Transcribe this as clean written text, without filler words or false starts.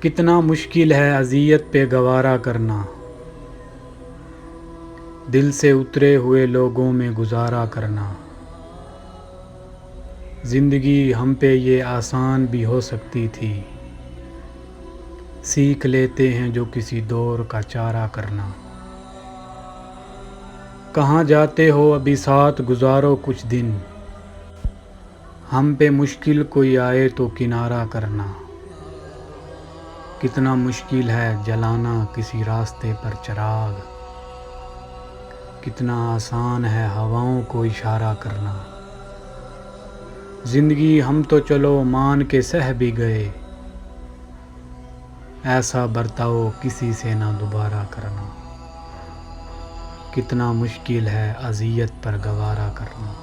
कितना मुश्किल है अज़ियत पे गवारा करना, दिल से उतरे हुए लोगों में गुजारा करना। ज़िंदगी हम पे ये आसान भी हो सकती थी, सीख लेते हैं जो किसी दौर का चारा करना। कहाँ जाते हो अभी साथ गुजारो कुछ दिन, हम पे मुश्किल कोई आए तो किनारा करना। कितना मुश्किल है जलाना किसी रास्ते पर चिराग, कितना आसान है हवाओं को इशारा करना। ज़िंदगी हम तो चलो मान के सह भी गए, ऐसा बर्ताव किसी से ना दोबारा करना। कितना मुश्किल है अज़ियत पर गवारा करना।